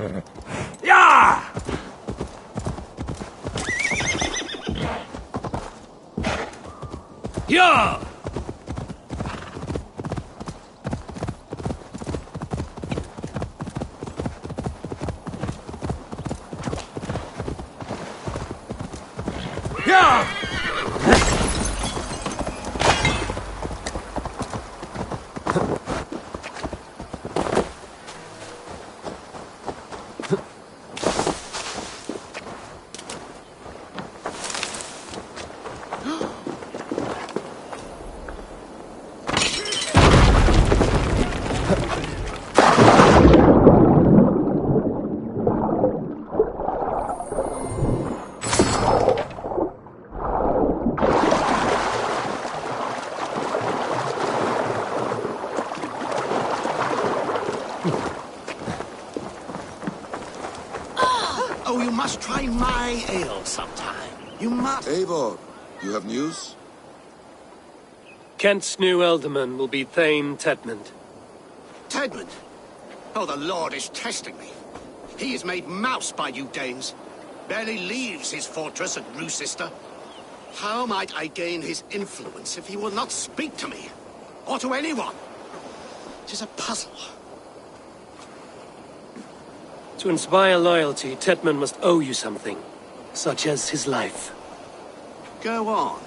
Yeah! Yeah! Yeah! Oh, you must try my ale sometime. You must. Eivor, you have news? Kent's new ealdorman will be Thane Tedmund. Tedmund? Oh, the Lord is testing me. He is made mouse by you Danes. Barely leaves his fortress at Roosister. How might I gain his influence if he will not speak to me? Or to anyone? It is a puzzle. To inspire loyalty, Tedmund must owe you something, such as his life. Go on.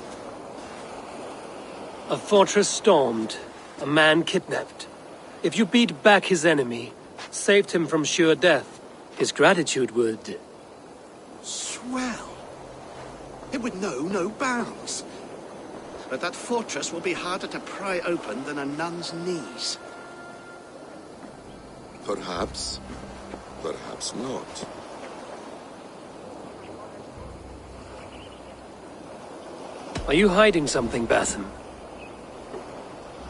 A fortress stormed, a man kidnapped. If you beat back his enemy, saved him from sure death, his gratitude would... Swell. It would know no bounds. But that fortress will be harder to pry open than a nun's knees. Perhaps. Perhaps not. Are you hiding something, Batham?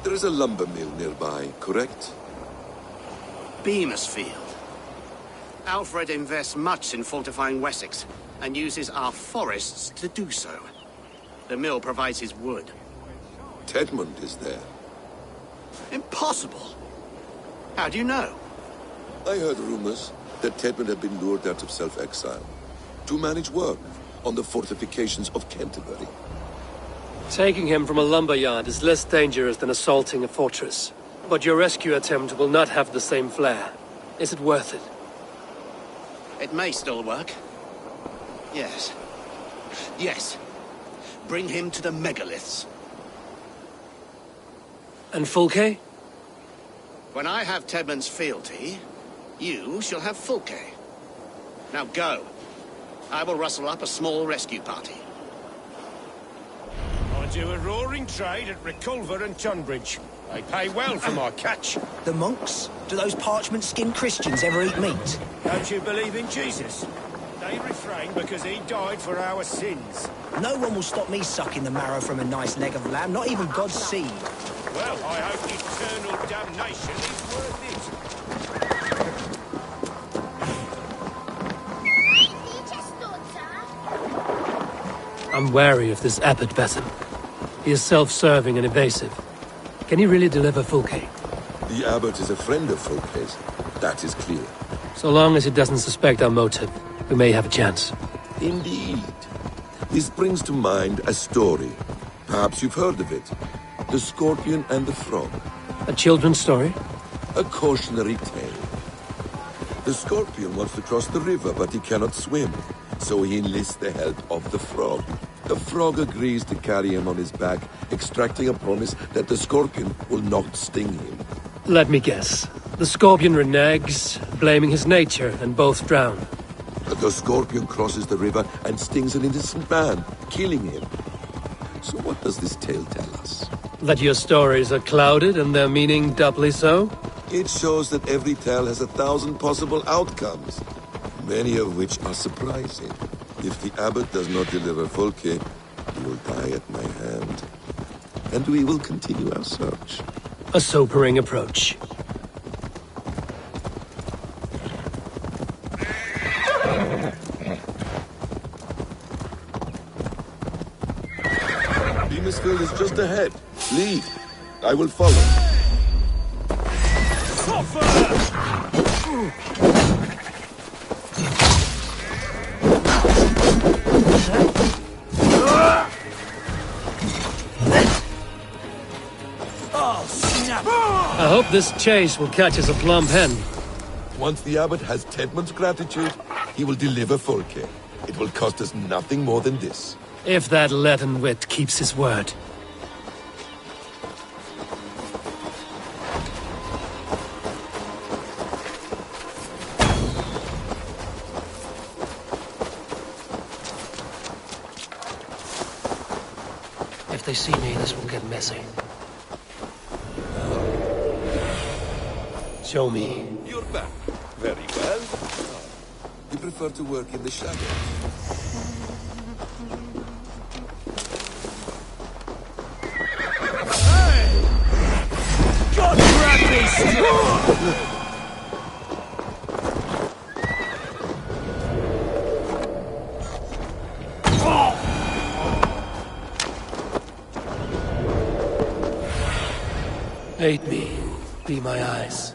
There is a lumber mill nearby, correct? Beamisfield. Alfred invests much in fortifying Wessex, and uses our forests to do so. The mill provides his wood. Tedmund is there. Impossible! How do you know? I heard rumors that Tedmund had been lured out of self-exile to manage work on the fortifications of Canterbury. Taking him from a lumberyard is less dangerous than assaulting a fortress. But your rescue attempt will not have the same flair. Is it worth it? It may still work. Yes. Yes. Bring him to the megaliths. And Fulke? When I have Tedmund's fealty, you shall have Fulke. Now go. I will rustle up a small rescue party. I do a roaring trade at Reculver and Tunbridge. They pay well for my catch. The monks? Do those parchment-skinned Christians ever eat meat? Don't you believe in Jesus? They refrain because he died for our sins. No one will stop me sucking the marrow from a nice leg of lamb, not even God's seed. Well, I hope eternal damnation is worth it. I'm wary of this abbot, Batham. He is self-serving and evasive. Can he really deliver Fulke? The abbot is a friend of Fulke's. That is clear. So long as he doesn't suspect our motive, we may have a chance. Indeed. This brings to mind a story. Perhaps you've heard of it. The Scorpion and the Frog. A children's story? A cautionary tale. The Scorpion wants to cross the river, but he cannot swim. So he enlists the help of the Frog. The Frog agrees to carry him on his back, extracting a promise that the Scorpion will not sting him. Let me guess. The Scorpion reneges, blaming his nature, and both drown. The Scorpion crosses the river and stings an innocent man, killing him. So what does this tale tell us? That your stories are clouded and their meaning doubly so? It shows that every tale has 1,000 possible outcomes, many of which are surprising. If the abbot does not deliver Fulke, he will die at my hand. And we will continue our search. A sobering approach. Beamisfield is just ahead. Lead. I will follow. Oh, snap! I hope this chase will catch us a plump hen. Once the abbot has Tedmund's gratitude, he will deliver Folke. It will cost us nothing more than this. If that leaden wit keeps his word. If they see me, this will get messy. Show me. You're back. Very well. You prefer to work in the shadows? God grab me strong! Aid me. Be my eyes.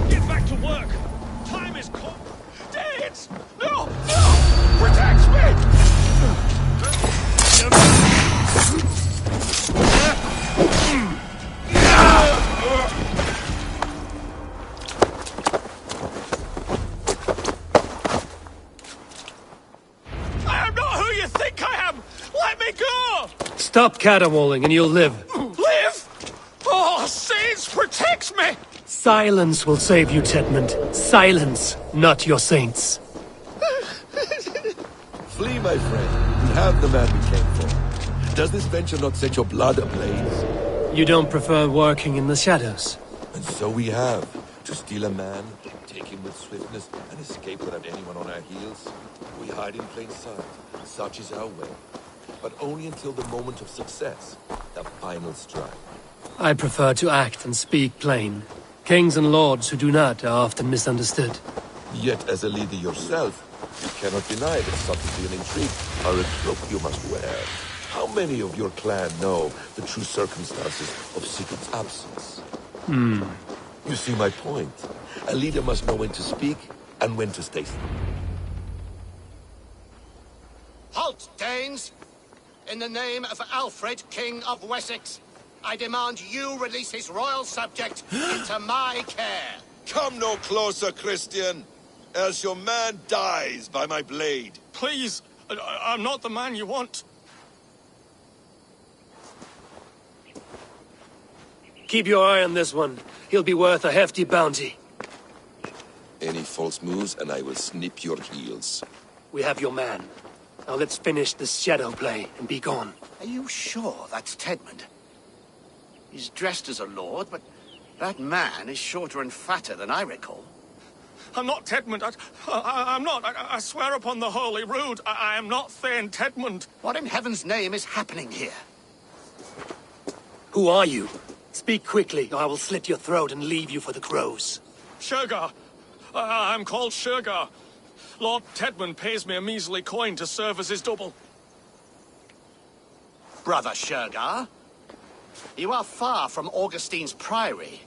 Get back to work! Time is called. Danes! No! No! Protect me! I am not who you think I am! Let me go! Stop caterwauling and you'll live. Live! Oh, saints, protect me! Silence will save you, Tedmund. Silence, not your saints. Flee, my friend. We have the man we came for. Does this venture not set your blood ablaze? You don't prefer working in the shadows? And so we have. To steal a man, take him with swiftness, and escape without anyone on our heels. We hide in plain sight. Such is our way. But only until the moment of success. The final strike. I prefer to act and speak plain. Kings and lords who do not are often misunderstood. Yet, as a leader yourself, you cannot deny that subtlety and intrigue are a cloak you must wear. How many of your clan know the true circumstances of Sigurd's absence? You see my point. A leader must know when to speak and when to stay still. Halt, Danes! In the name of Alfred, King of Wessex, I demand you release his royal subject into my care. Come no closer, Christian, else your man dies by my blade. Please, I'm not the man you want. Keep your eye on this one. He'll be worth a hefty bounty. Any false moves and I will snip your heels. We have your man. Now let's finish this shadow play and be gone. Are you sure that's Tedmund? He's dressed as a lord, but that man is shorter and fatter than I recall. I'm not Tedmund. I'm not. I swear upon the Holy Rood, I am not Thane Tedmund. What in heaven's name is happening here? Who are you? Speak quickly, or I will slit your throat and leave you for the crows. Shergar. I'm called Shergar. Lord Tedmund pays me a measly coin to serve as his double. Brother Shergar? You are far from Augustine's priory.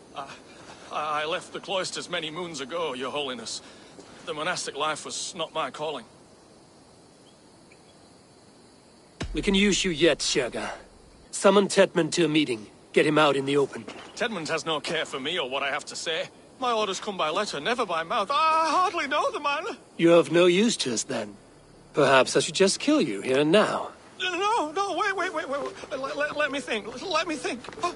I left the cloisters many moons ago, Your Holiness. The monastic life was not my calling. We can use you yet, Shergar. Summon Tedmund to a meeting. Get him out in the open. Tedmund has no care for me or what I have to say. My orders come by letter, never by mouth. I hardly know the man. You're of no use to us, then. Perhaps I should just kill you here and now. No, wait. Let me think. Oh,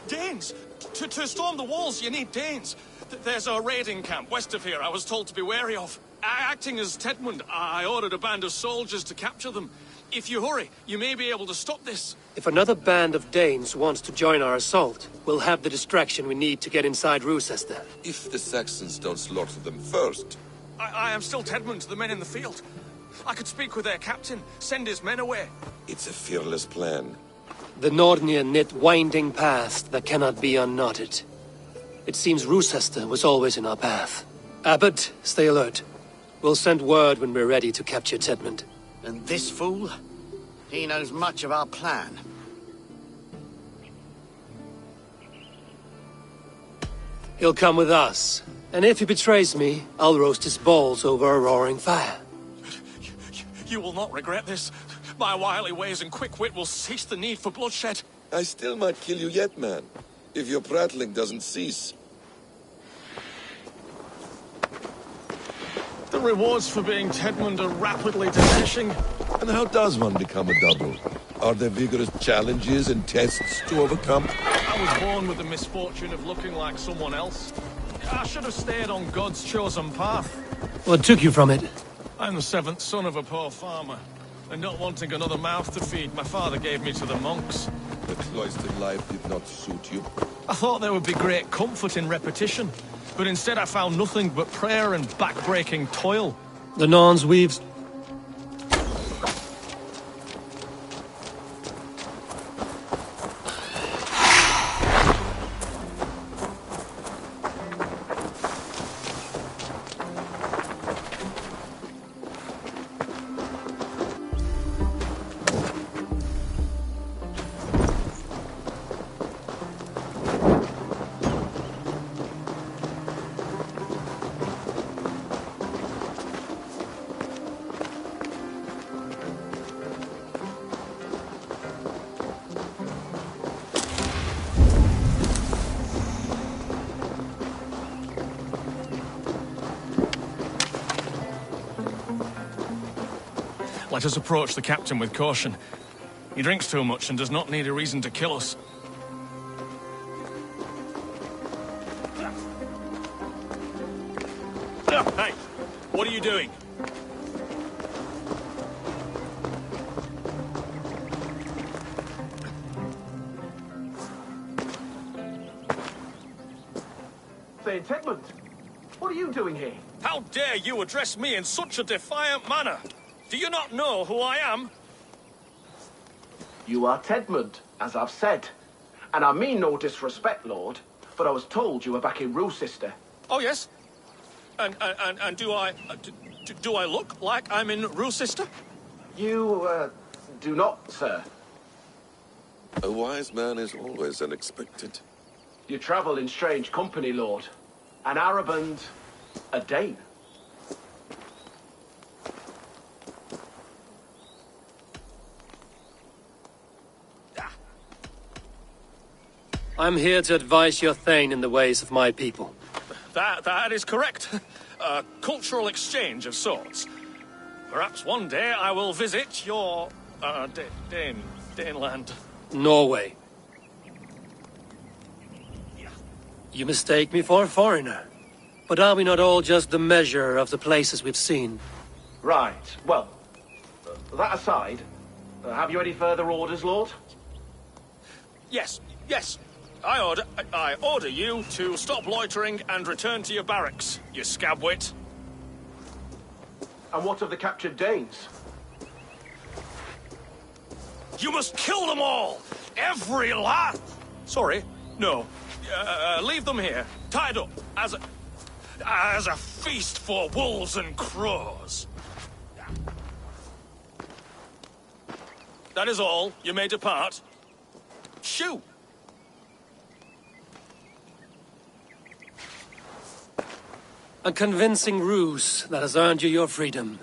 Danes. To storm the walls, you need Danes. There's a raiding camp west of here I was told to be wary of. Acting as Tedmund, I ordered a band of soldiers to capture them. If you hurry, you may be able to stop this. If another band of Danes wants to join our assault, we'll have the distraction we need to get inside Rochester. If the Saxons don't slaughter them first. I am still Tedmund to the men in the field. I could speak with their captain, send his men away. It's a fearless plan. The Nordnir knit winding paths that cannot be unknotted. It seems Rochester was always in our path. Abbot, stay alert. We'll send word when we're ready to capture Tedmund. And this fool? He knows much of our plan. He'll come with us. And if he betrays me, I'll roast his balls over a roaring fire. You will not regret this. My wily ways and quick wit will cease the need for bloodshed. I still might kill you yet, man. If your prattling doesn't cease. The rewards for being Tedmund are rapidly diminishing. And how does one become a double? Are there vigorous challenges and tests to overcome? I was born with the misfortune of looking like someone else. I should have stayed on God's chosen path. What took you from it? I'm the seventh son of a poor farmer. And not wanting another mouth to feed, my father gave me to the monks. The cloistered life did not suit you. I thought there would be great comfort in repetition. But instead I found nothing but prayer and back-breaking toil. The Norns weaves... Let us approach the captain with caution. He drinks too much and does not need a reason to kill us. Hey, what are you doing? Say, Tedmund, what are you doing here? How dare you address me in such a defiant manner? Do you not know who I am? You are Tedmund, as I've said. And I mean no disrespect, Lord, but I was told you were back in Rochester. Oh, yes? And do I... do I look like I'm in Rochester? You, do not, sir. A wise man is always unexpected. You travel in strange company, Lord. An Arab and a Dane. I'm here to advise your Thane in the ways of my people. That is correct. A cultural exchange of sorts. Perhaps one day I will visit your, Daneland. Norway. You mistake me for a foreigner. But are we not all just the measure of the places we've seen? Right, well, that aside, have you any further orders, Lord? Yes. I order you to stop loitering and return to your barracks, you scabwit. And what of the captured Danes? You must kill them all! Every last... Sorry, no. Leave them here, tied up, as a feast for wolves and crows. That is all. You may depart. Shoot! A convincing ruse that has earned you your freedom.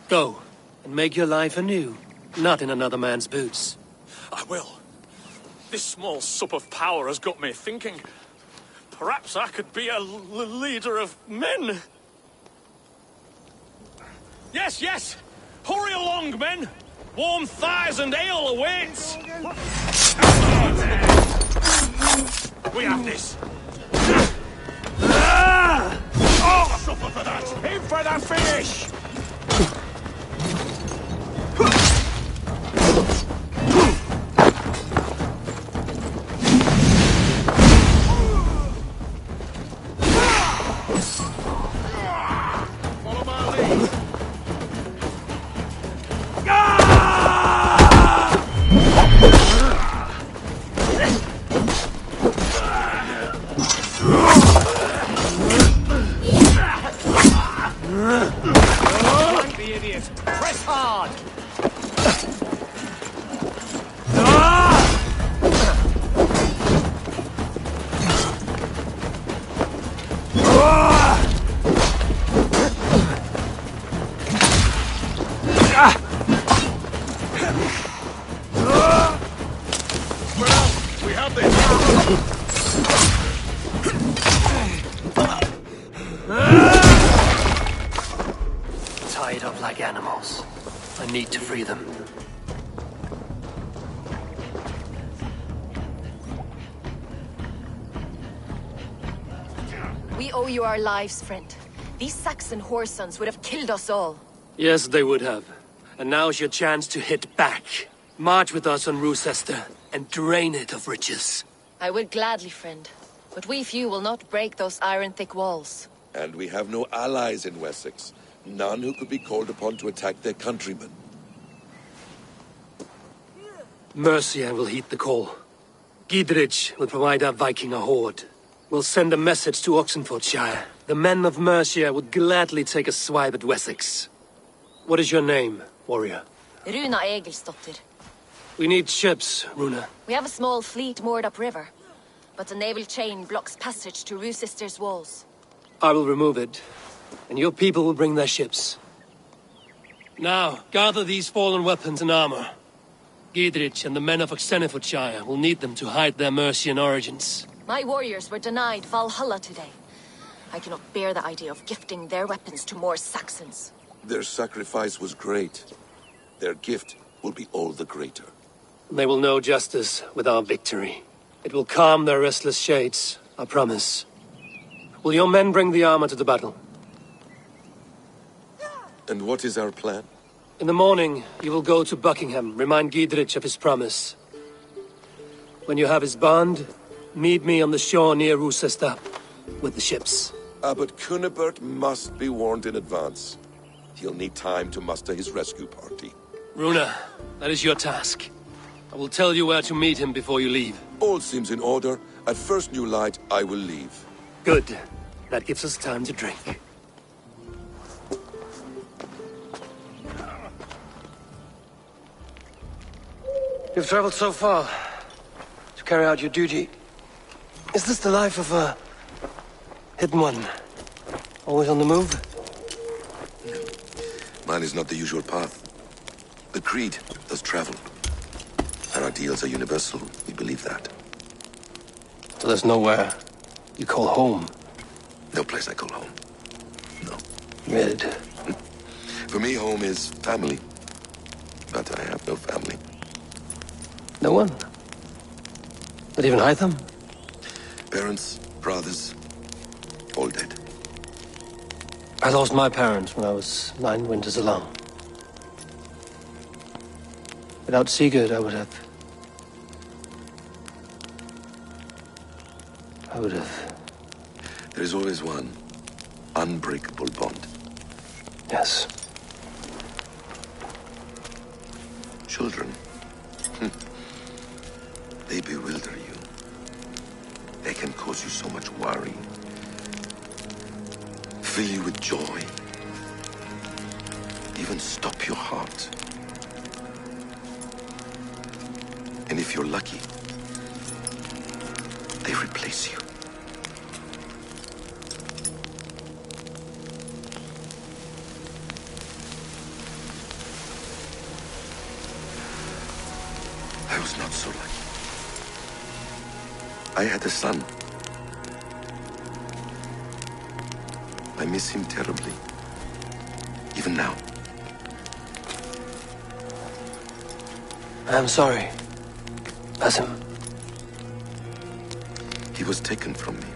Go, and make your life anew, not in another man's boots. I will. This small sup of power has got me thinking. Perhaps I could be a leader of men. Yes! Hurry along, men! Warm thighs and ale awaits! We have this. Oh, suffer for that! Aim for the finish! Follow my lead. Tied up like animals. I need to free them. We owe you our lives, friend. These Saxon whoresons would have killed us all. Yes, they would have. And now's your chance to hit back. March with us on Rochester and drain it of riches. I will gladly, friend. But we few will not break those iron-thick walls. And we have no allies in Wessex. None who could be called upon to attack their countrymen. Mercia will heed the call. Gidrich will provide our Viking a horde. We'll send a message to Oxenfordshire. The men of Mercia would gladly take a swipe at Wessex. What is your name, warrior? Runa Egilsdotter. We need ships, Runa. We have a small fleet moored upriver. But a naval chain blocks passage to Rochester's walls. I will remove it, and your people will bring their ships. Now, gather these fallen weapons and armor. Gidrich and the men of Oxenfordshire will need them to hide their Mercian origins. My warriors were denied Valhalla today. I cannot bear the idea of gifting their weapons to more Saxons. Their sacrifice was great. Their gift will be all the greater. They will know justice with our victory. It will calm their restless shades, I promise. Will your men bring the armor to the battle? And what is our plan? In the morning, you will go to Buckingham, remind Gidrich of his promise. When you have his bond, meet me on the shore near Rochester with the ships. But Cunibert must be warned in advance. He'll need time to muster his rescue party. Runa, that is your task. I will tell you where to meet him before you leave. All seems in order. At first new light, I will leave. Good. That gives us time to drink. You've traveled so far to carry out your duty. Is this the life of a hidden one? Always on the move? Mine is not the usual path. The Creed does travel. Our ideals are universal. We believe that. So there's nowhere you call home? No place I call home. No. Rid. For me, home is family. But I have no family. No one? Not even Hytham? Parents, brothers, all dead. I lost my parents when I was 9 winters alone. Without Sigurd, I would have... There is always one unbreakable bond. Yes. Children. They bewilder you. They can cause you so much worry. Fill you with joy. Even stop your heart. And if you're lucky, they replace you. I was not so lucky. I had a son. I miss him terribly. Even now. I'm sorry. Basim. He was taken from me.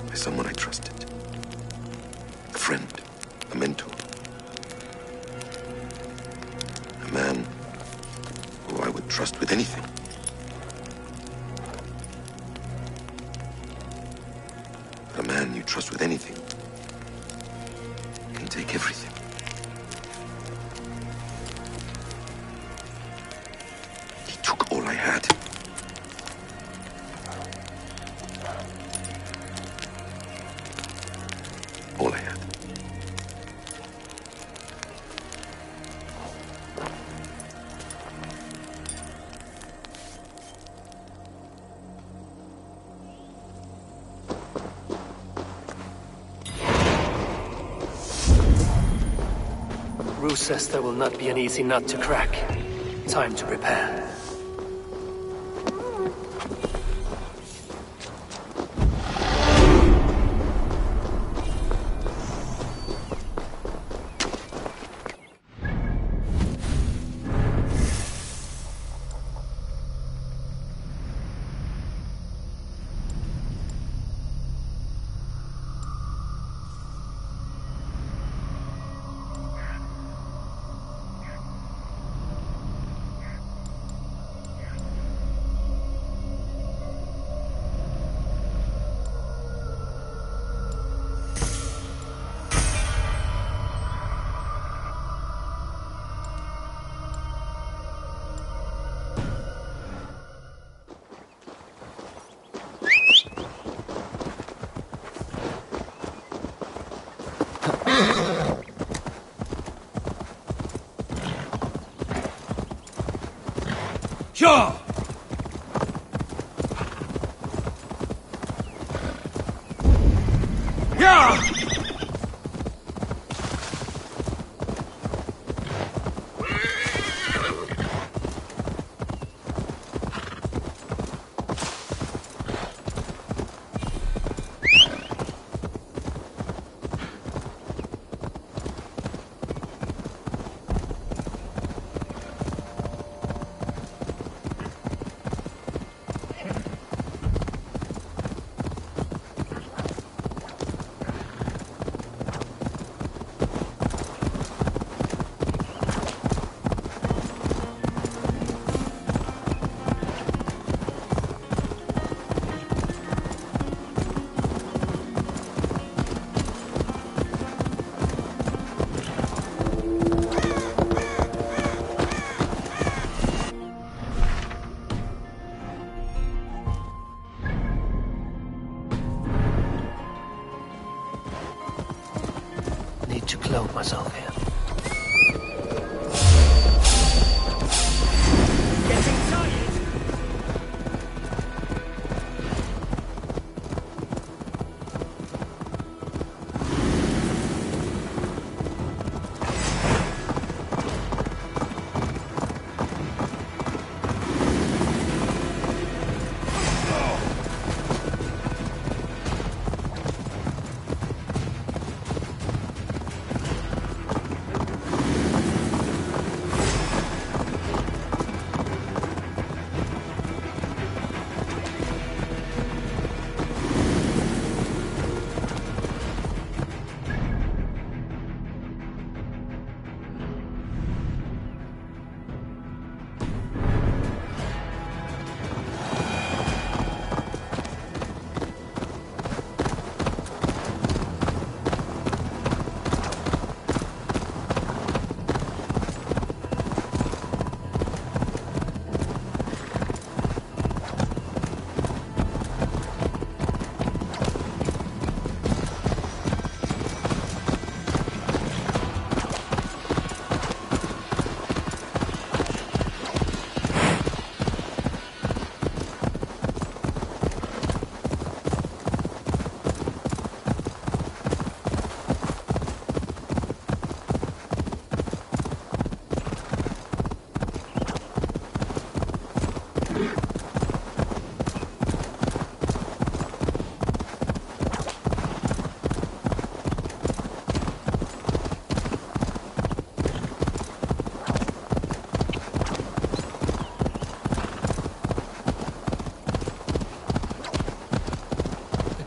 By someone I trusted. A friend. A mentor. A man who I would trust with anything. But a man you trust with anything can take everything. He took all I had. All I had. Rochester will not be an easy nut to crack. Time to prepare. Sure! Yeah! Need to clothe myself here. Getting tired?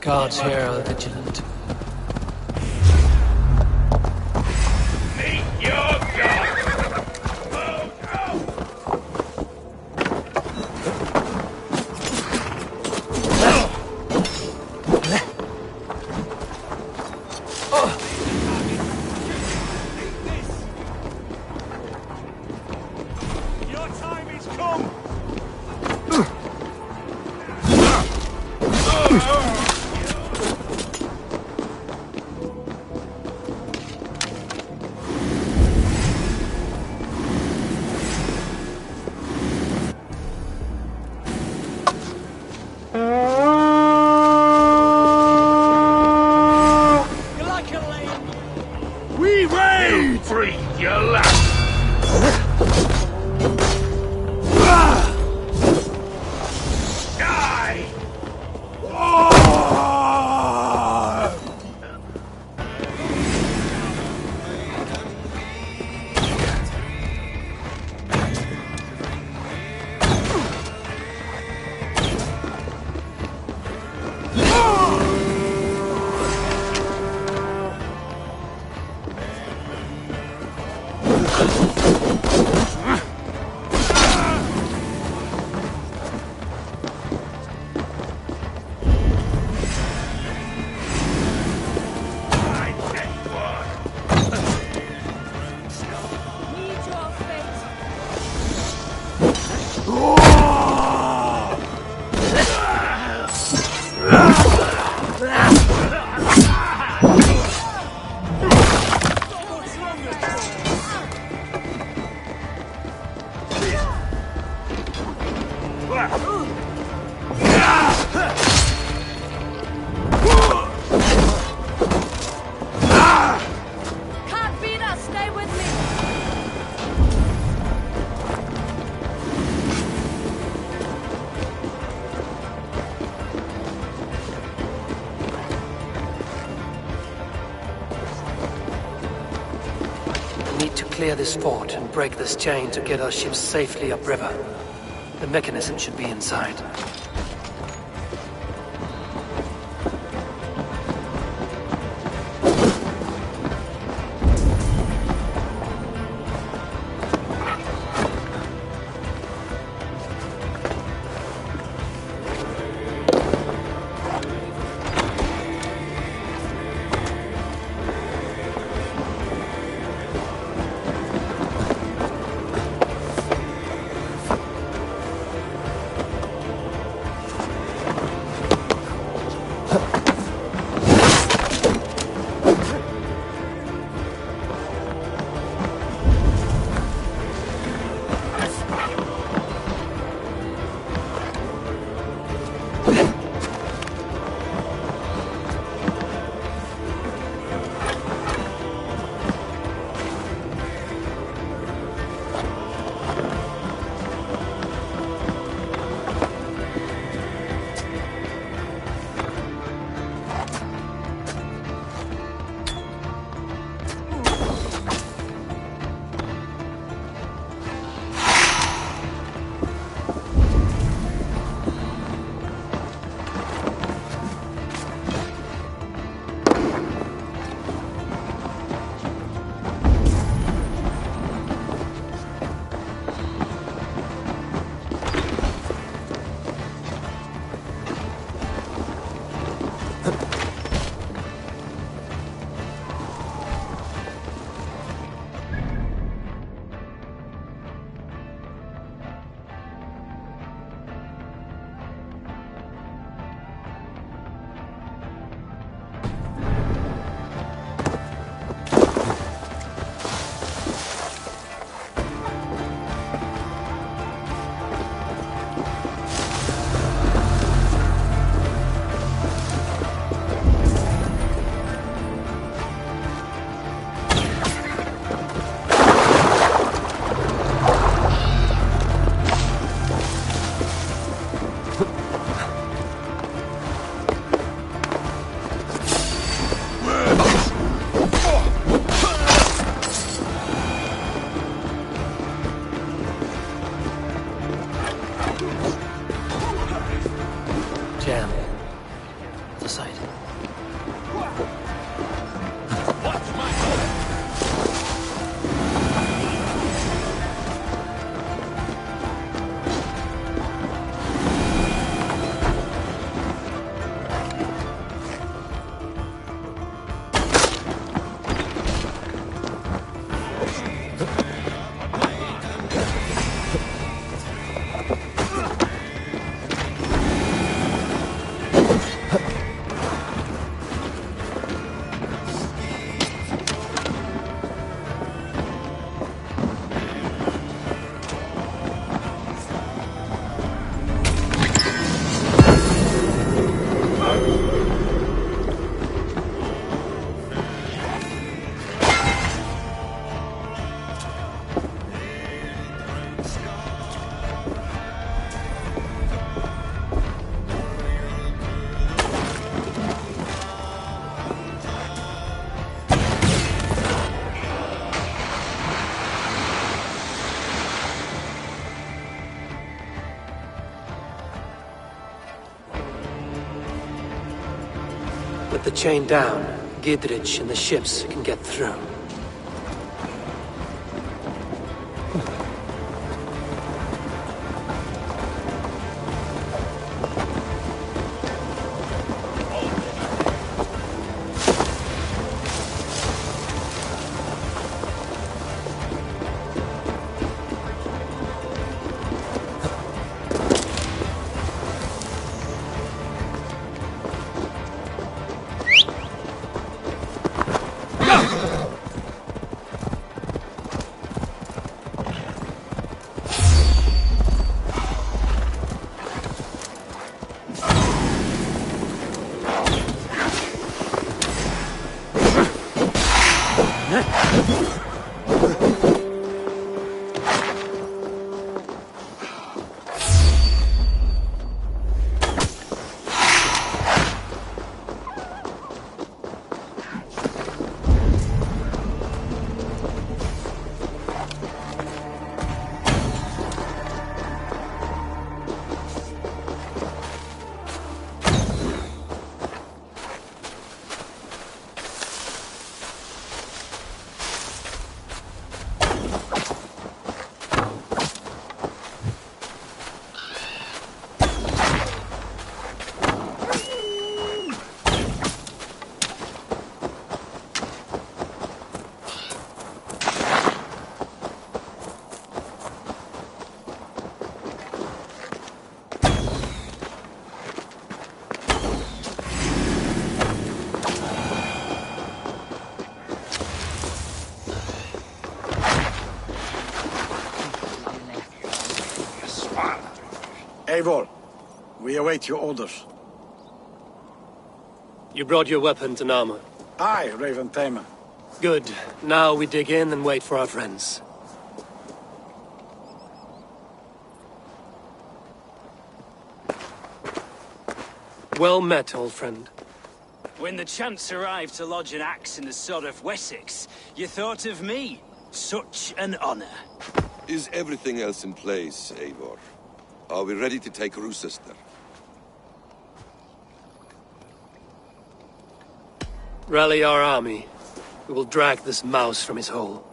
Guards here are vigilant. Meet your god! Move out! Your time is come! Can't beat us, stay with me! We need to clear this fort and break this chain to get our ships safely upriver. The mechanism should be inside. Jam. The site. With the chain down, Gidrich and the ships can get through. Eivor, we await your orders. You brought your weapons and armor. Aye, Raven Tamer. Good. Now we dig in and wait for our friends. Well met, old friend. When the chance arrived to lodge an axe in the sod of Wessex, you thought of me. Such an honor. Is everything else in place, Eivor? Are we ready to take Rochester? Rally our army. We will drag this mouse from his hole.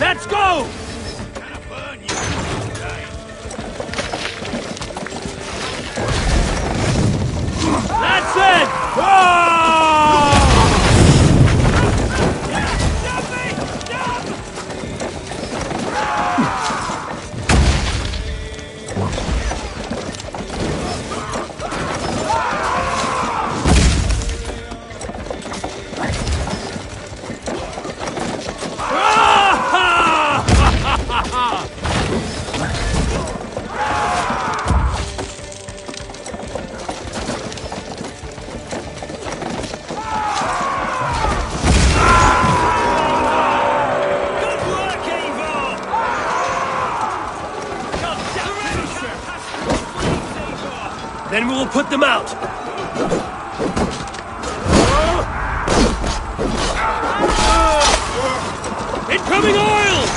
Let's go! That's it! Then we will put them out! Incoming oil!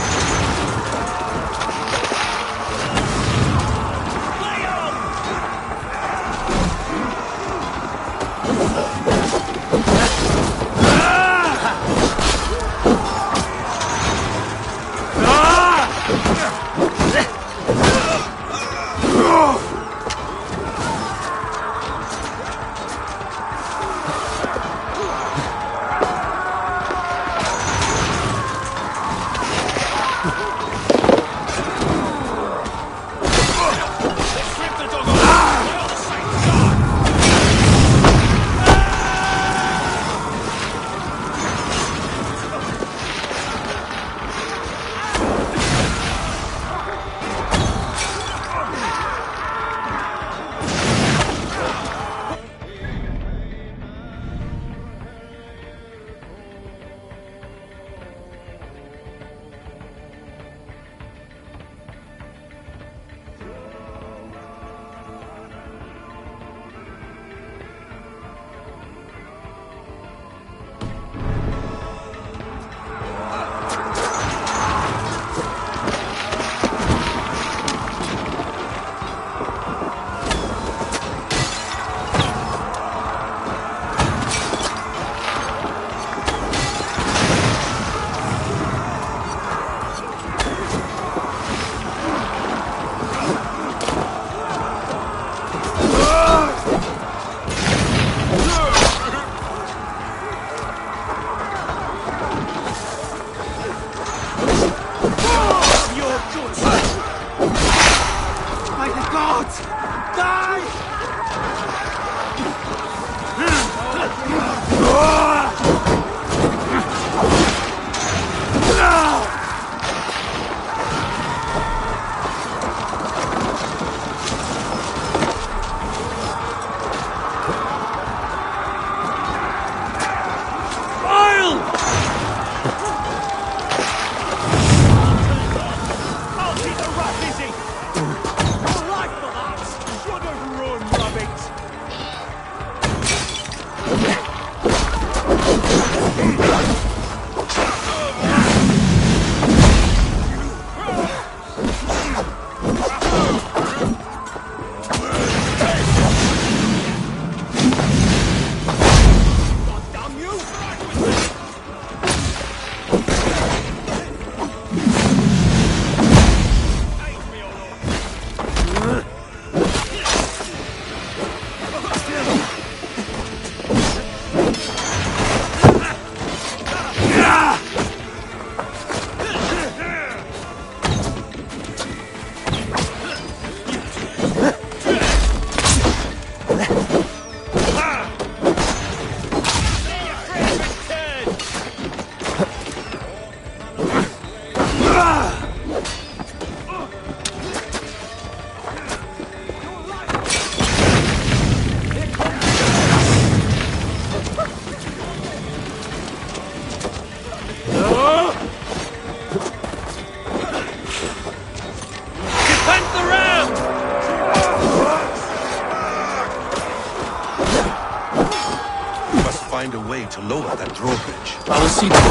find a way to lower that drawbridge. I will see to it.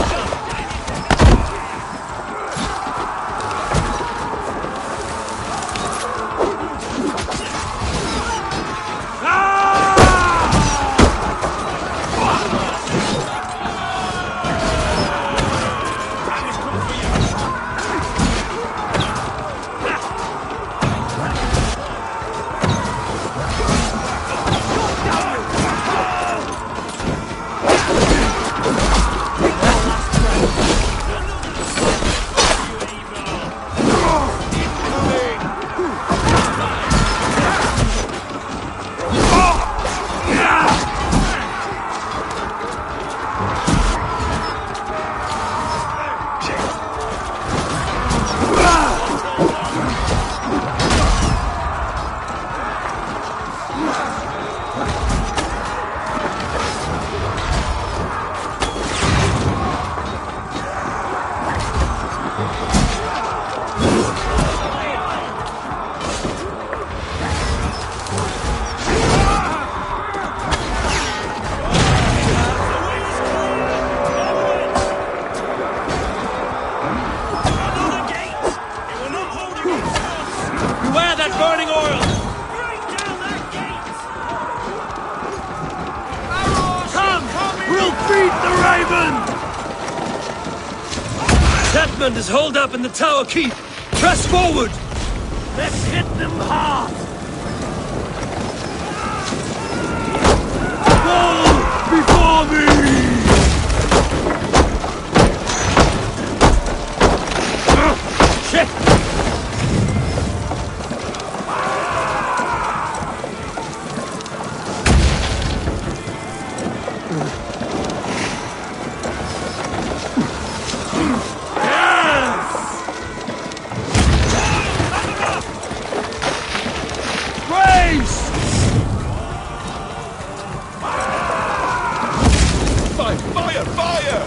Beware that burning oil! Come! We'll feed the raven! Hetman is holed up in the tower keep. Press forward! Let's hit them hard! Fall before me! Shit! Fire! Fire!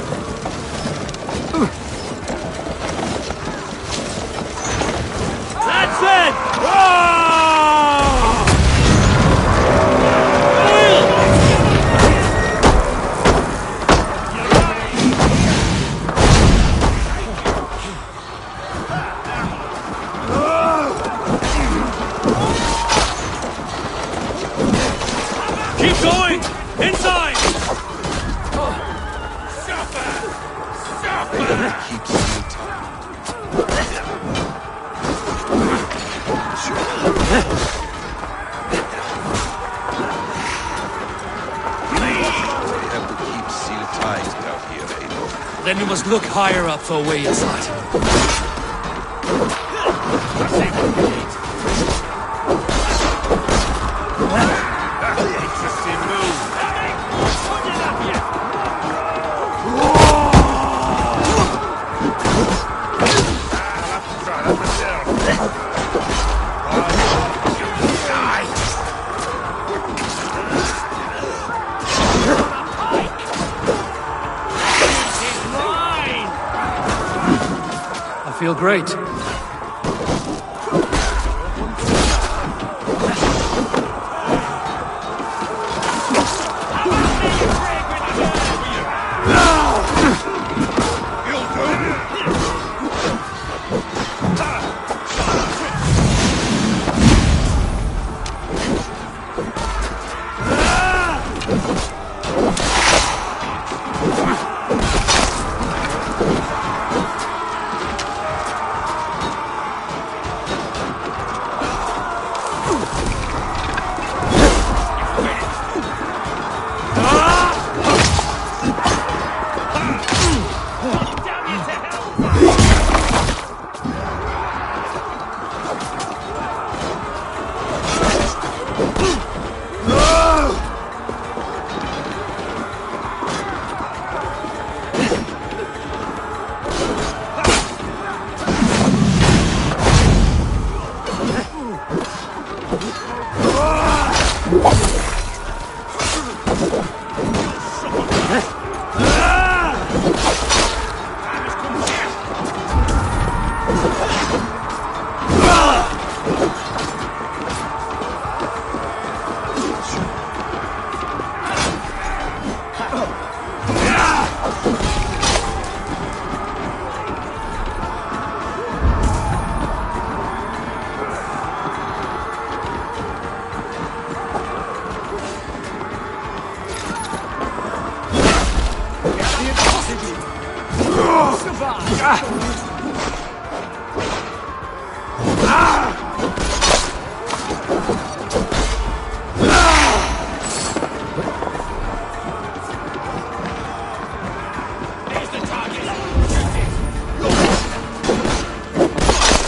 That's it! Keep going! Inside! Keep sealed tight. We have to keep sealed tight down here, Eivor. Then we must look higher up for a way inside. Interesting move. I feel great.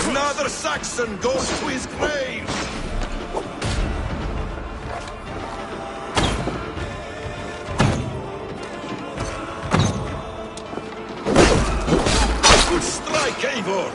Another Saxon goes to his grave! Good strike, Eivor!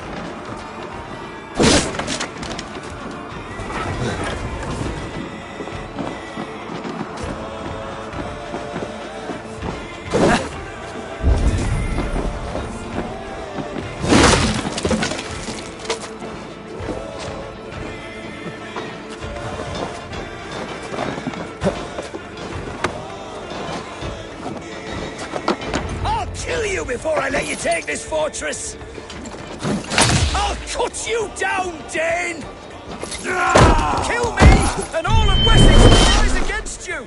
Kill you before I let you take this fortress! I'll cut you down, Dane! Kill me, and all of Wessex will rise against you!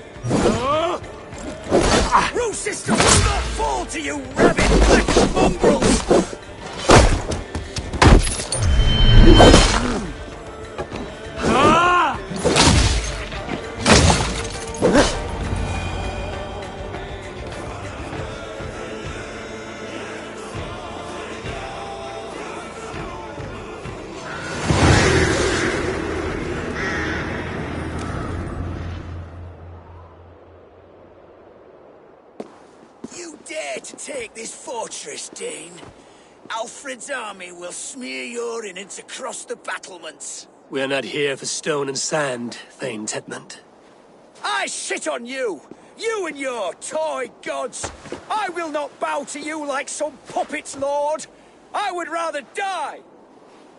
Roose sister will not fall to you, rabid black mongrels! You dare to take this fortress, Dane? Alfred's army will smear your innards across the battlements. We're not here for stone and sand, Thane Tedmund. I shit on you! You and your toy gods! I will not bow to you like some puppet's lord! I would rather die!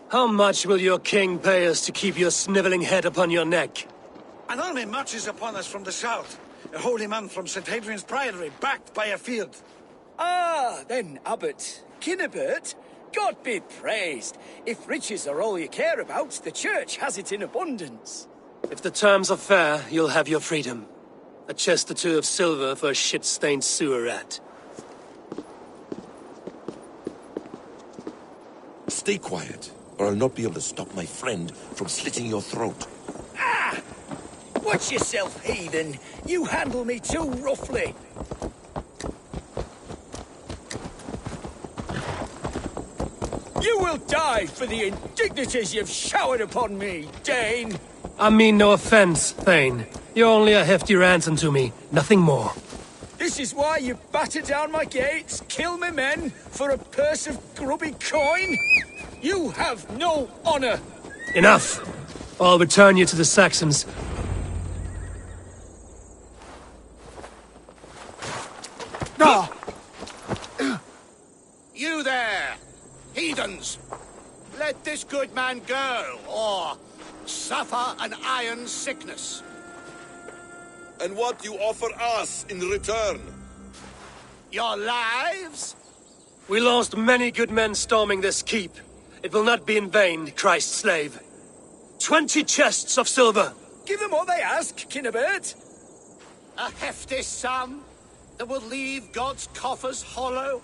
How much will your king pay us to keep your snivelling head upon your neck? An army marches upon us from the south. A holy man from St. Hadrian's Priory, backed by a field. Ah, then, Abbot. Kinnebert, God be praised. If riches are all you care about, the church has it in abundance. If the terms are fair, you'll have your freedom. A chest or two of silver for a shit-stained sewer rat. Stay quiet, or I'll not be able to stop my friend from slitting your throat. Ah! Watch yourself, heathen. You handle me too roughly. You will die for the indignities you've showered upon me, Dane. I mean no offense, Thane. You're only a hefty ransom to me, nothing more. This is why you batter down my gates, kill me men, for a purse of grubby coin? You have no honor! Enough! I'll return you to the Saxons. No! You there! Heathens! Let this good man go, or suffer an iron sickness. And what you offer us in return? Your lives? We lost many good men storming this keep. It will not be in vain, Christ's slave. 20 chests of silver! Give them what they ask, Kinnebert. A hefty sum that will leave God's coffers hollow?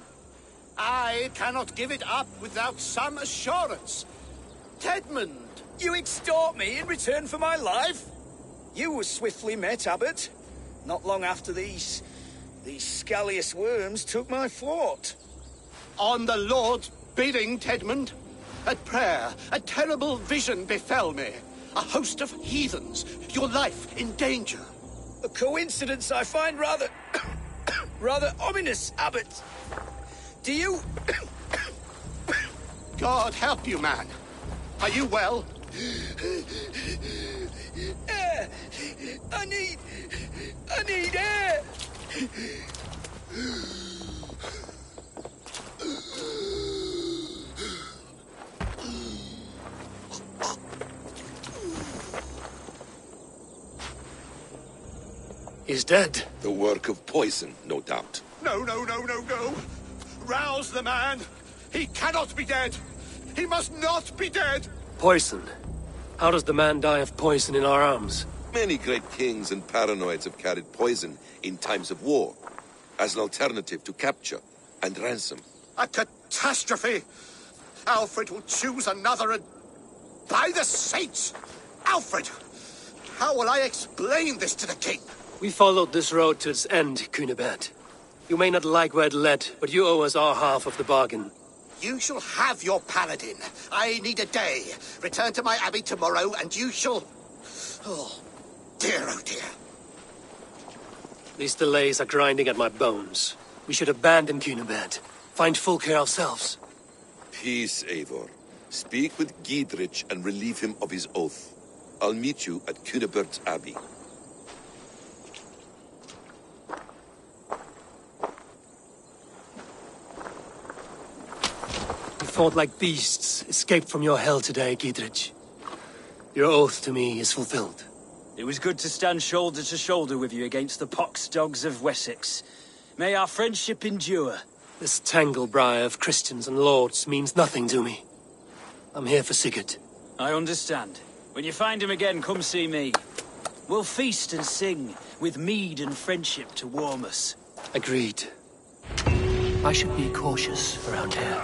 I cannot give it up without some assurance. Tedmund! You extort me in return for my life? You were swiftly met, Abbot. Not long after these scallious worms took my fort. On the Lord's bidding, Tedmund. At prayer, a terrible vision befell me. A host of heathens, your life in danger. A coincidence I find rather... rather ominous, Abbot. Do you... God help you, man. Are you well? Air! I need air! He's dead. The work of poison, no doubt. No. Rouse the man. He cannot be dead. He must not be dead. Poison. How does the man die of poison in our arms? Many great kings and paranoids have carried poison in times of war, as an alternative to capture and ransom. A catastrophe! Alfred will choose another and... By the saints! Alfred! How will I explain this to the king? We followed this road to its end, Cunibert. You may not like where it led, but you owe us our half of the bargain. You shall have your paladin. I need a day. Return to my abbey tomorrow, and you shall... Oh dear. These delays are grinding at my bones. We should abandon Cunibert. Find Fulke ourselves. Peace, Eivor. Speak with Giedrich and relieve him of his oath. I'll meet you at Cunebert's Abbey. You fought like beasts, escaped from your hell today, Giedrich. Your oath to me is fulfilled. It was good to stand shoulder to shoulder with you against the pox dogs of Wessex. May our friendship endure. This tangle-briar of Christians and lords means nothing to me. I'm here for Sigurd. I understand. When you find him again, come see me. We'll feast and sing, with mead and friendship to warm us. Agreed. I should be cautious around here.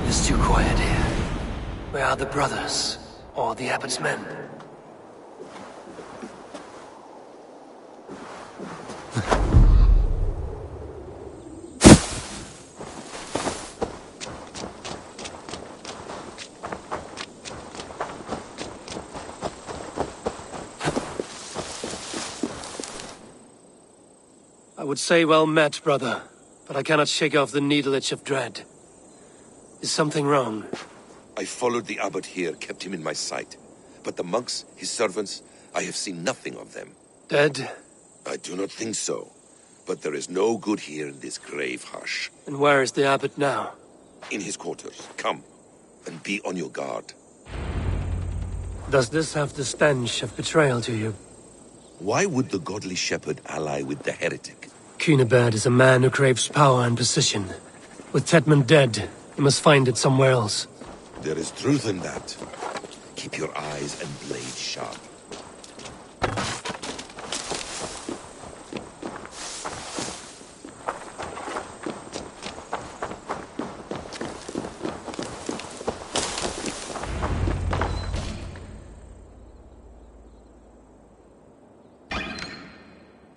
It's too quiet here. Where are the brothers? Or the abbot's men? I would say well met, brother, but I cannot shake off the needle itch of dread. Is something wrong? I followed the abbot here, kept him in my sight. But the monks, his servants, I have seen nothing of them. Dead? I do not think so. But there is no good here in this grave hush. And where is the abbot now? In his quarters. Come, and be on your guard. Does this have the stench of betrayal to you? Why would the godly shepherd ally with the heretic? Cunibert is a man who craves power and position. With Tedman dead, he must find it somewhere else. There is truth in that. Keep your eyes and blade sharp.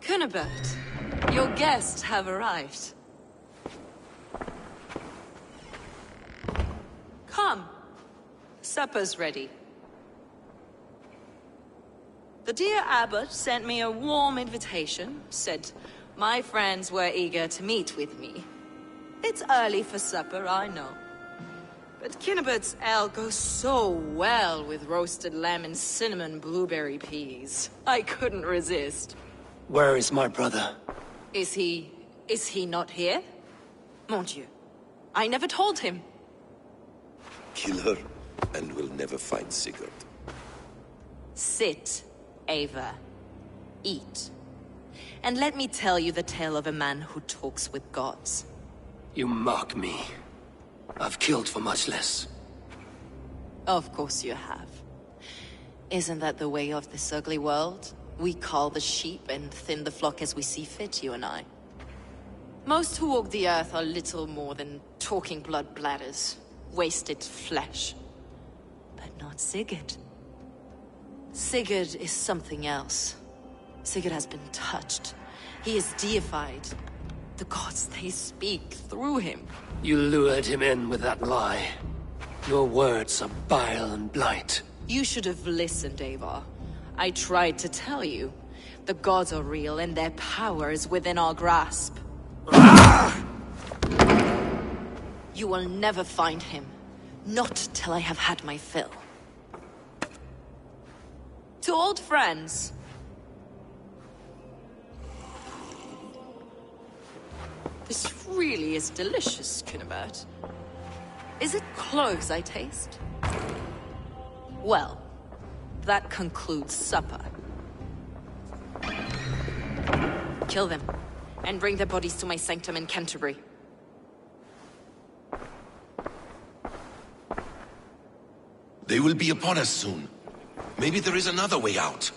Cunibert, your guests have arrived. Come. Supper's ready. The dear abbot sent me a warm invitation, said my friends were eager to meet with me. It's early for supper, I know. But Cunibert's ale goes so well with roasted lamb and cinnamon blueberry peas. I couldn't resist. Where is my brother? Is he not here? Mon Dieu. I never told him. Kill her, and we'll never find Sigurd. Sit, Ava. Eat. And let me tell you the tale of a man who talks with gods. You mock me. I've killed for much less. Of course you have. Isn't that the way of this ugly world? We cull the sheep and thin the flock as we see fit, you and I. Most who walk the earth are little more than talking blood bladders, wasted flesh. But not Sigurd. Sigurd is something else. Sigurd has been touched. He is deified. The gods, they speak through him. You lured him in with that lie. Your words are bile and blight. You should have listened, Eivor. I tried to tell you. The gods are real and their power is within our grasp. You will never find him. Not till I have had my fill. To old friends. really is delicious, Cunibert. Is it cloves I taste? Well, that concludes supper. Kill them, and bring their bodies to my sanctum in Canterbury. They will be upon us soon. Maybe there is another way out.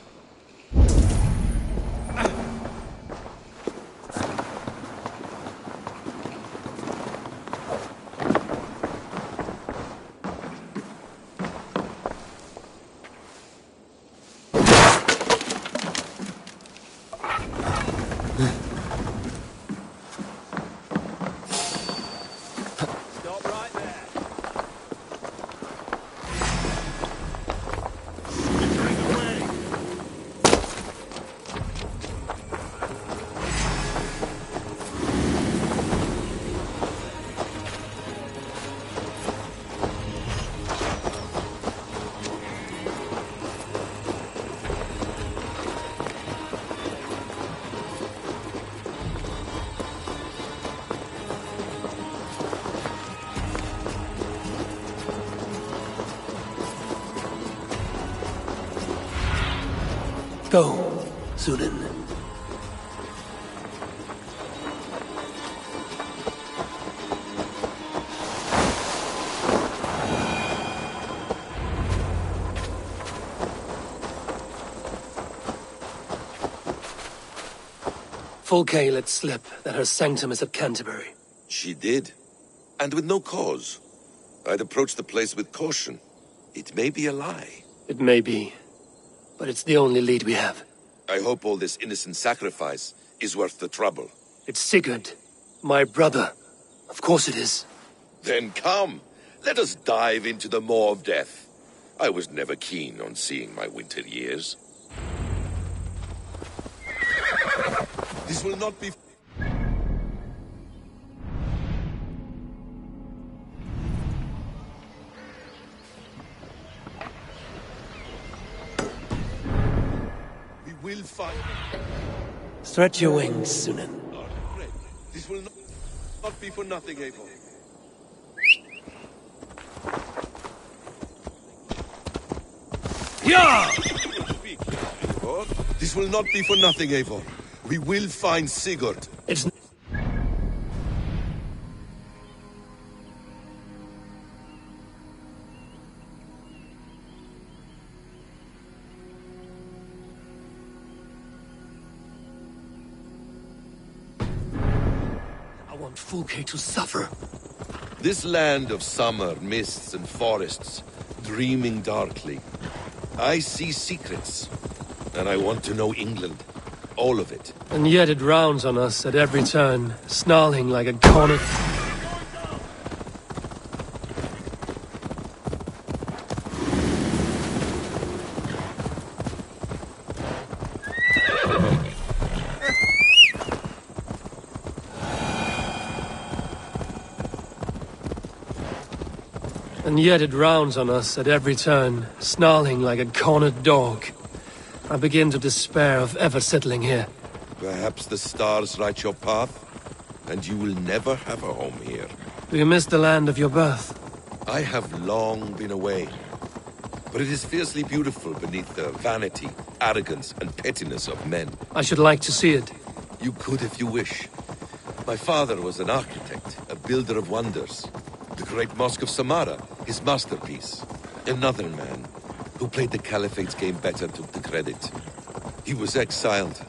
Go, Sunan. Fulke let slip that her sanctum is at Canterbury. She did. And with no cause. I'd approach the place with caution. It may be a lie. It may be, but it's the only lead we have. I hope all this innocent sacrifice is worth the trouble. It's Sigurd, my brother. Of course it is. Then come, let us dive into the maw of death. I was never keen on seeing my winter years. This will not be... We will find... Stretch your wings, Sunan. This will not be for nothing, Eivor. Yeah! This will not be for nothing, Eivor. We will find Sigurd. It's... I want Fulke to suffer. This land of summer, mists and forests, dreaming darkly. I see secrets, and I want to know England. All of it. And yet it rounds on us at every turn, snarling like a cornered... And yet it rounds on us at every turn, snarling like a cornered dog. I begin to despair of ever settling here. Perhaps the stars write your path, and you will never have a home here. Do you miss the land of your birth? I have long been away, but it is fiercely beautiful beneath the vanity, arrogance, and pettiness of men. I should like to see it. You could if you wish. My father was an architect, a builder of wonders. The great Mosque of Samarra, his masterpiece. Another man who played the Caliphate's game better took the credit. He was exiled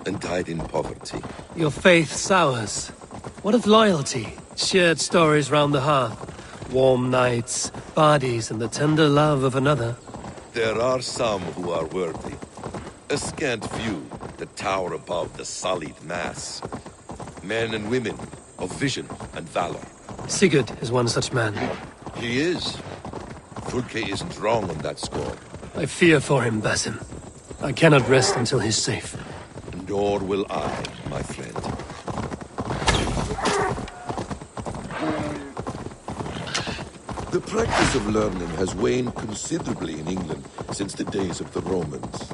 and died in poverty. Your faith sours. What of loyalty? Shared stories round the hearth. Warm nights, bodies, and the tender love of another. There are some who are worthy. A scant few that tower above the sullied mass. Men and women of vision and valor. Sigurd is one such man. He is. Fulke isn't wrong on that score. I fear for him, Basim. I cannot rest until he's safe. Nor will I, my friend. The practice of learning has waned considerably in England since the days of the Romans.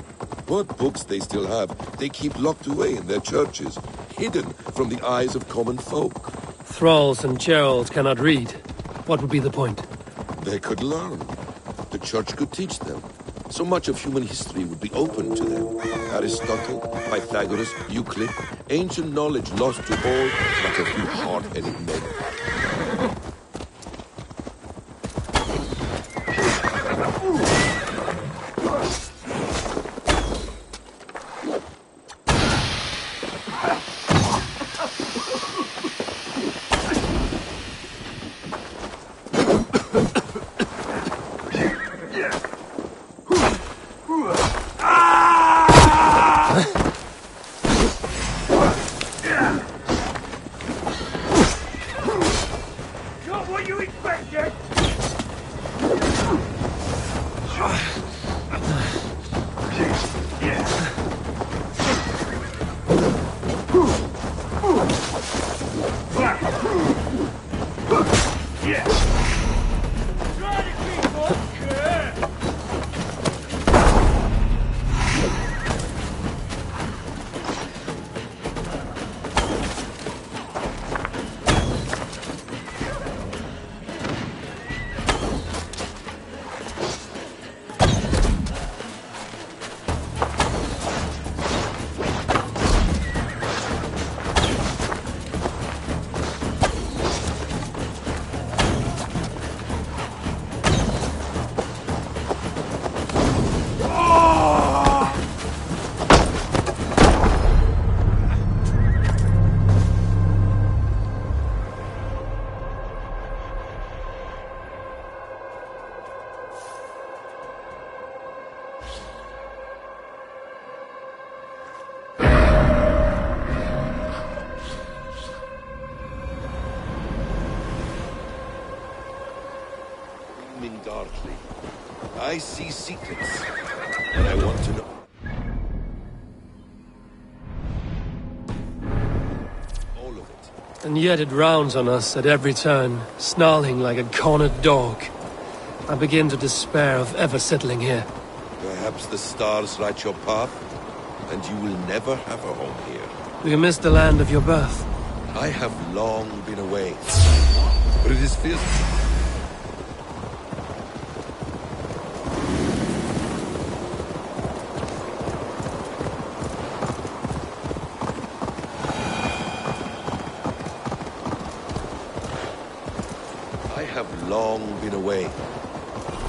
What books they still have, they keep locked away in their churches, hidden from the eyes of common folk. Thralls and Gerald cannot read. What would be the point? They could learn. The church could teach them. So much of human history would be open to them. Aristotle, Pythagoras, Euclid, ancient knowledge lost to all but a few hard-headed men. Darkly. I see secrets, and I want to know. All of it. And yet it rounds on us at every turn, snarling like a cornered dog. I begin to despair of ever settling here. Perhaps the stars write your path, and you will never have a home here. Do you miss the land of your birth? I have long been away, but it is fierce.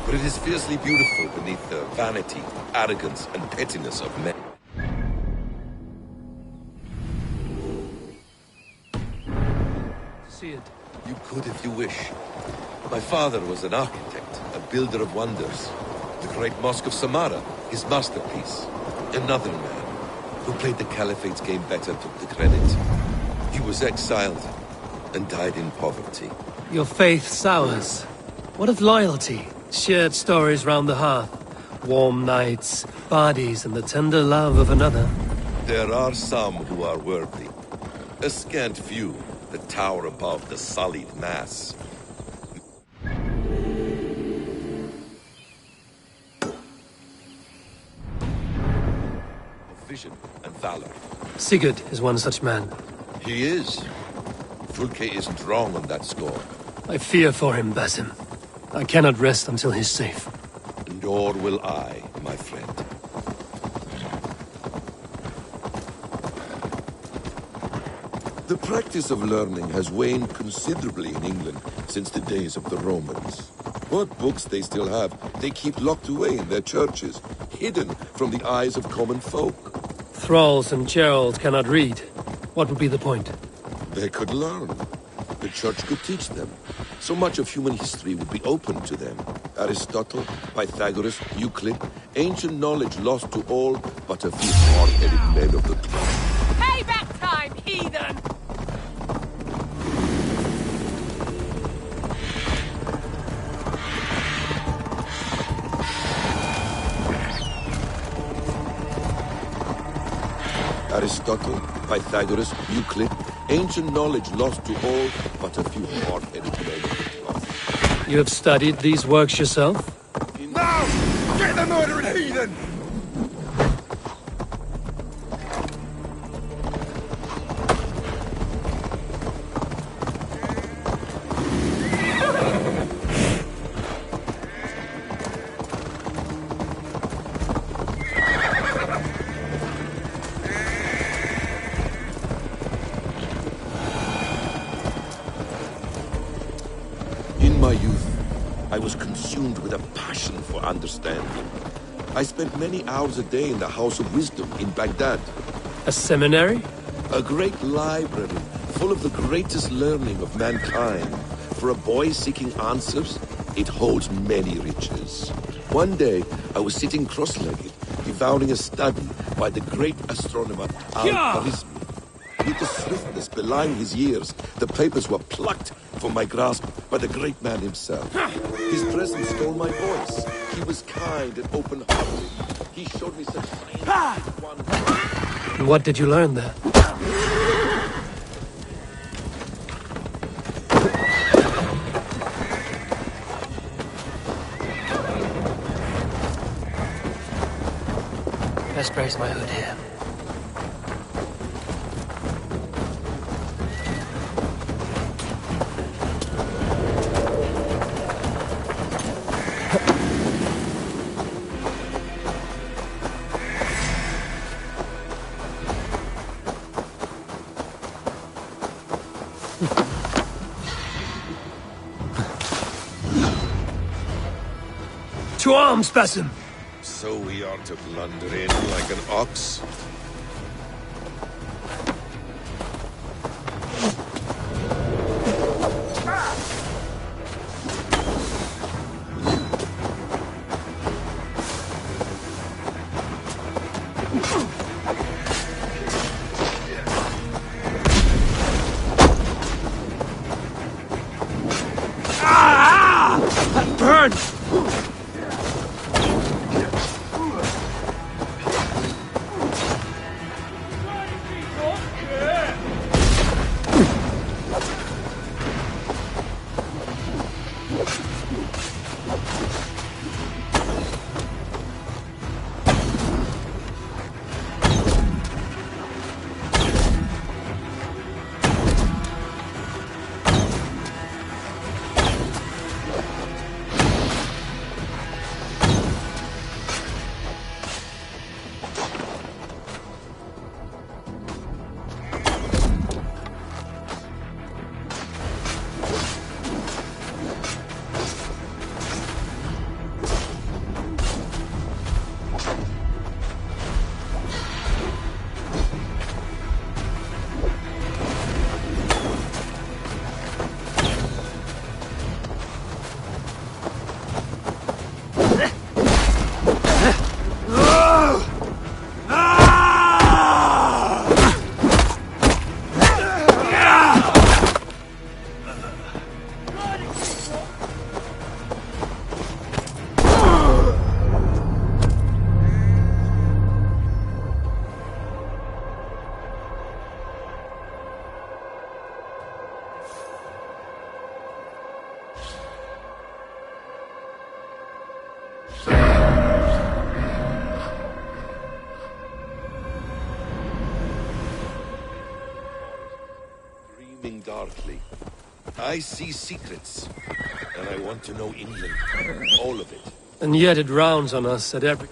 But it is fiercely beautiful beneath the vanity, arrogance, and pettiness of men. See it. You could if you wish. My father was an architect, a builder of wonders. The great Mosque of Samarra, his masterpiece. Another man, who played the Caliphate's game better, took the credit. He was exiled and died in poverty. Your faith sours. What of loyalty? Shared stories round the hearth. Warm nights, bodies, and the tender love of another. There are some who are worthy. A scant few that tower above the sullied mass. Of vision and valor. Sigurd is one such man. He is. Fulke isn't wrong on that score. I fear for him, Basim. I cannot rest until he's safe. Nor will I, my friend. The practice of learning has waned considerably in England since the days of the Romans. What books they still have, they keep locked away in their churches, hidden from the eyes of common folk. Thralls and Gerald cannot read. What would be the point? They could learn. The church could teach them. So much of human history would be open to them. Aristotle, Pythagoras, Euclid, ancient knowledge lost to all but a few hard-headed men of the cloth. Payback time, heathen! Aristotle, Pythagoras, Euclid, ancient knowledge lost to all but a few hard-headed men of the cloth. You have studied these works yourself? Now! Get the murdering heathen! I was consumed with a passion for understanding. I spent many hours a day in the House of Wisdom in Baghdad. A seminary? A great library, full of the greatest learning of mankind. For a boy seeking answers, it holds many riches. One day, I was sitting cross-legged, devouring a study by the great astronomer Al-Khwarizmi. With the swiftness belying his years, the papers were plucked from my grasp by the great man himself. His presence stole my voice. He was kind and open-hearted. He showed me such scientific wonder. And what did you learn there? Best raise my hood here. To arms, Basim! So we are to blunder in like an ox? That burns! Darkly. I see secrets, and I want to know England. All of it. And yet it rounds on us at every...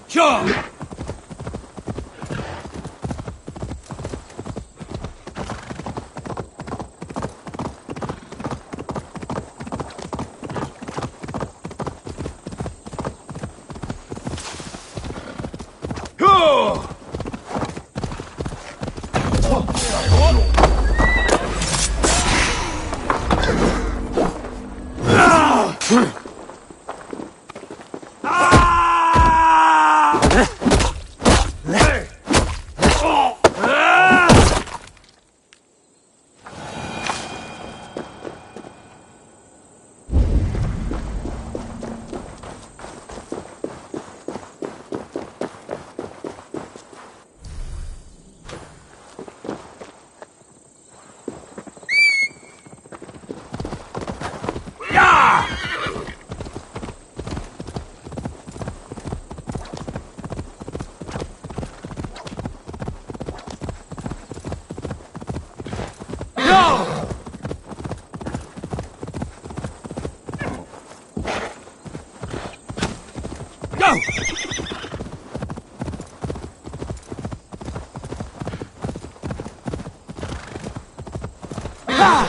Sure! Yeah!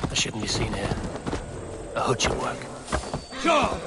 I shouldn't be seen here. A hood should work. Sure.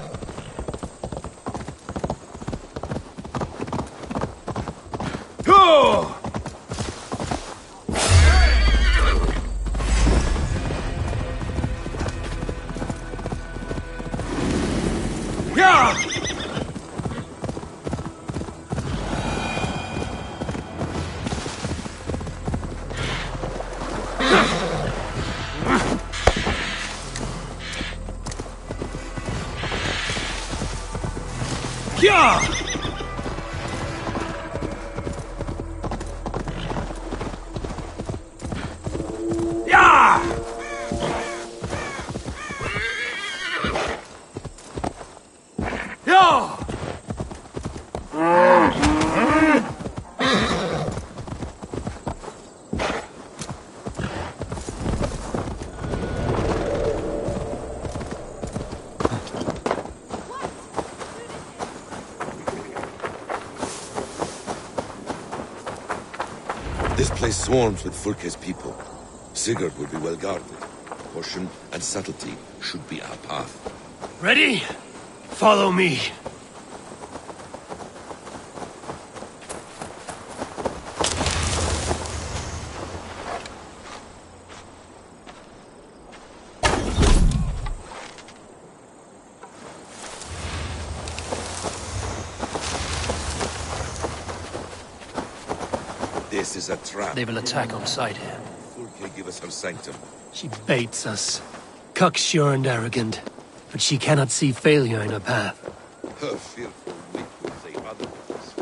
This place swarms with Fulke's people. Sigurd will be well guarded. Caution and subtlety should be our path. Ready? Follow me. This is a trap. They will attack on sight here. Fulke give us her sanctum. She baits us. Cocksure and arrogant. But she cannot see failure in her path. Her fearful wit will say otherwise.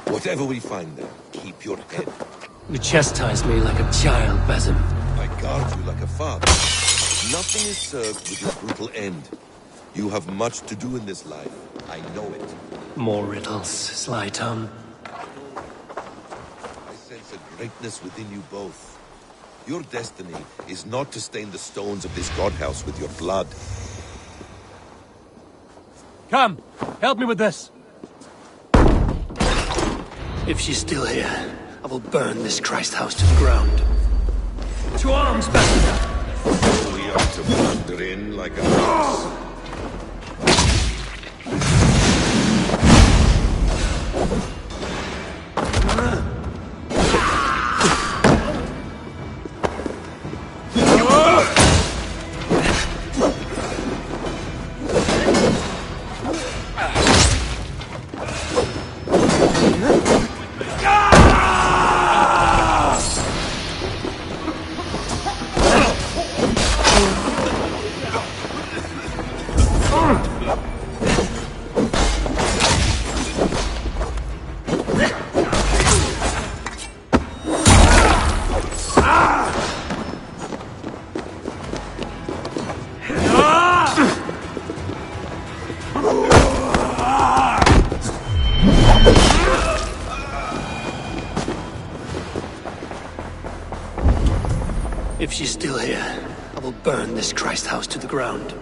Whatever we find there, keep your head. You chastise me like a child, Basim. I guard you like a father. Nothing is served with a brutal end. You have much to do in this life. I know it. More riddles, sly tongue. I sense a greatness within you both. Your destiny is not to stain the stones of this godhouse with your blood. Come, help me with this. If she's still here, I will burn this Christ house to the ground. To arms, Basim! We are to wander in like a mouse. If she's still here, I will burn this Christ house to the ground.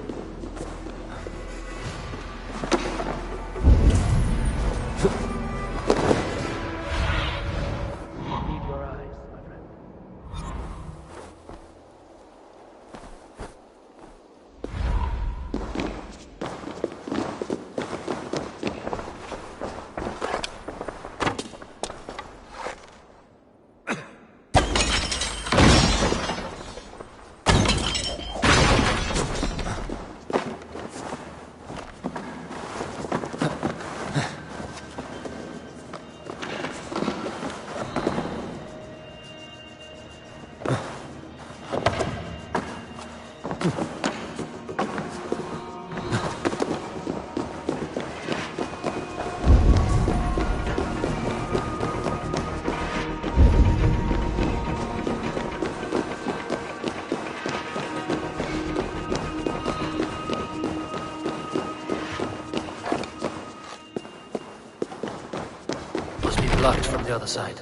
locked from the other side.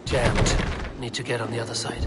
Jammed. Need to get on the other side.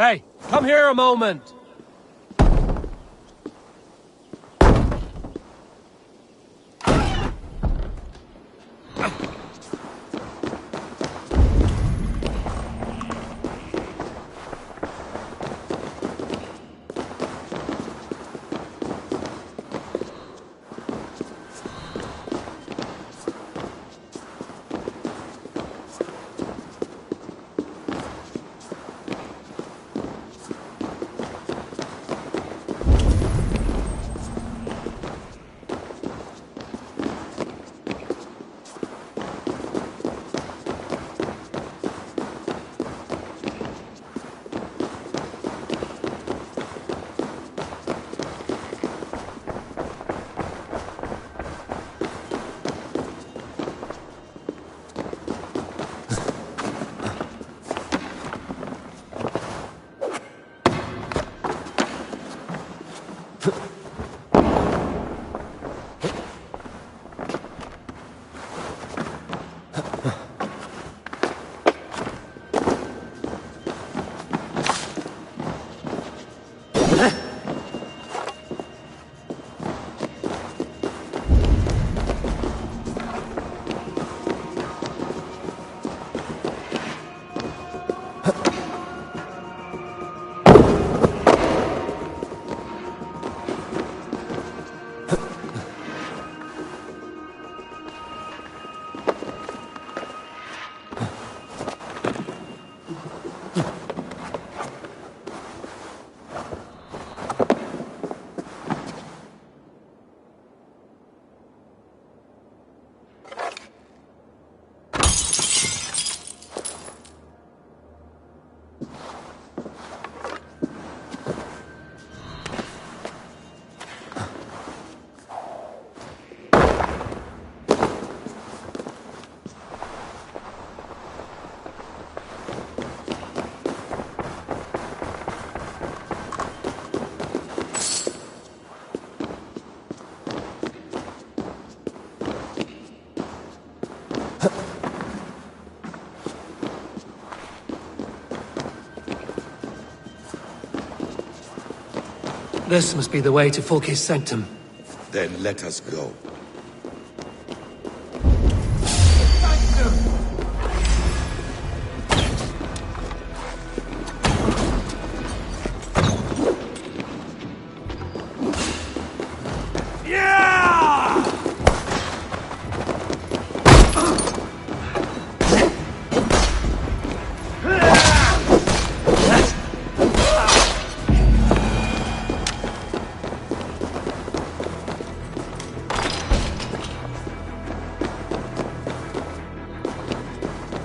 Hey, come here a moment! This must be the way to Fulke's sanctum. Then let us go.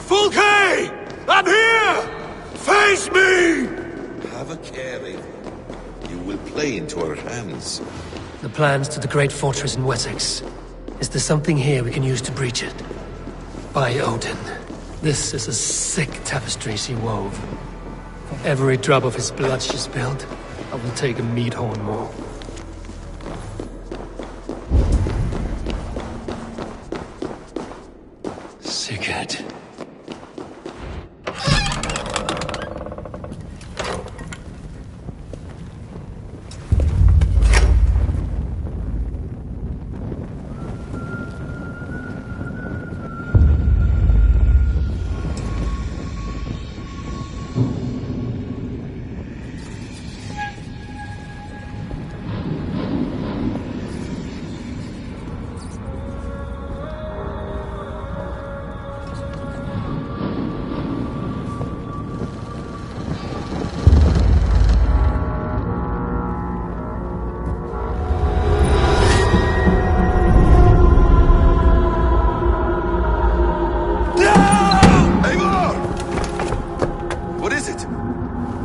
Fulke! I'm here! Face me! Have a care, Raven. You will play into our hands. The plans to the great fortress in Wessex. Is there something here we can use to breach it? By Odin. This is a sick tapestry she wove. For every drop of his blood she spilled, I will take a meat horn more. Sigurd.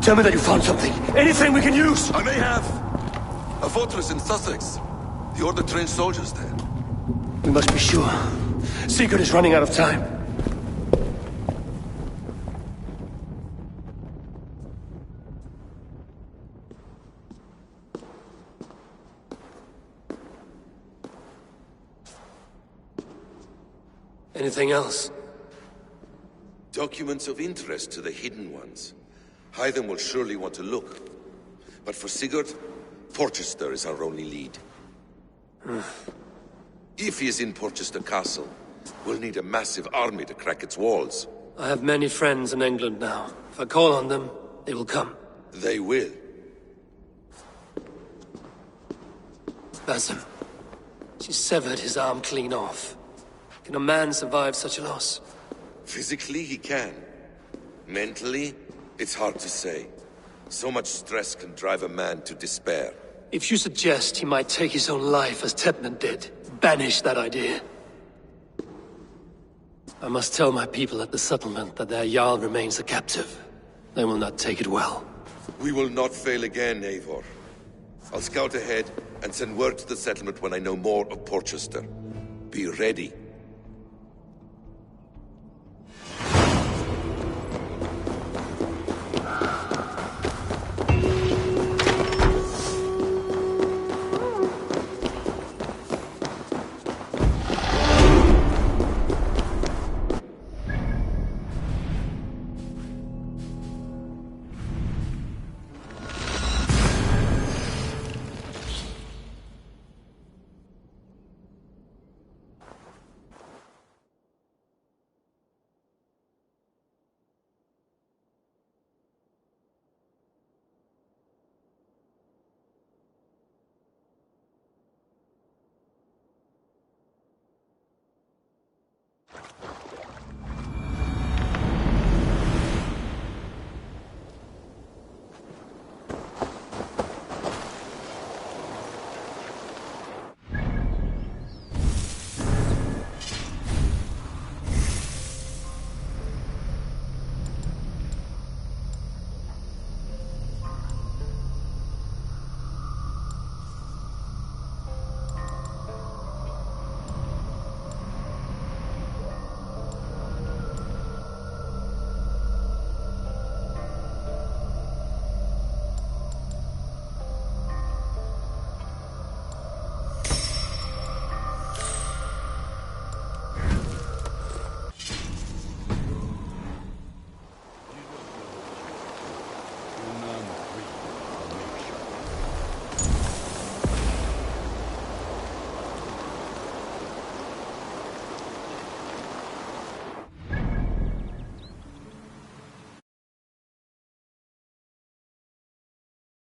Tell me that you found something. Anything we can use. I may have. A fortress in Sussex. The Order trained soldiers there. We must be sure. Sigurd is running out of time. Anything else? Documents of interest to the Hidden Ones. Hythen will surely want to look. But for Sigurd, Porchester is our only lead. If he is in Porchester Castle, we'll need a massive army to crack its walls. I have many friends in England now. If I call on them, they will come. They will. Basim. She severed his arm clean off. Can a man survive such a loss? Physically, he can. Mentally, it's hard to say. So much stress can drive a man to despair. If you suggest he might take his own life as Tepman did, banish that idea. I must tell my people at the settlement that their Jarl remains a captive. They will not take it well. We will not fail again, Eivor. I'll scout ahead and send word to the settlement when I know more of Porchester. Be ready.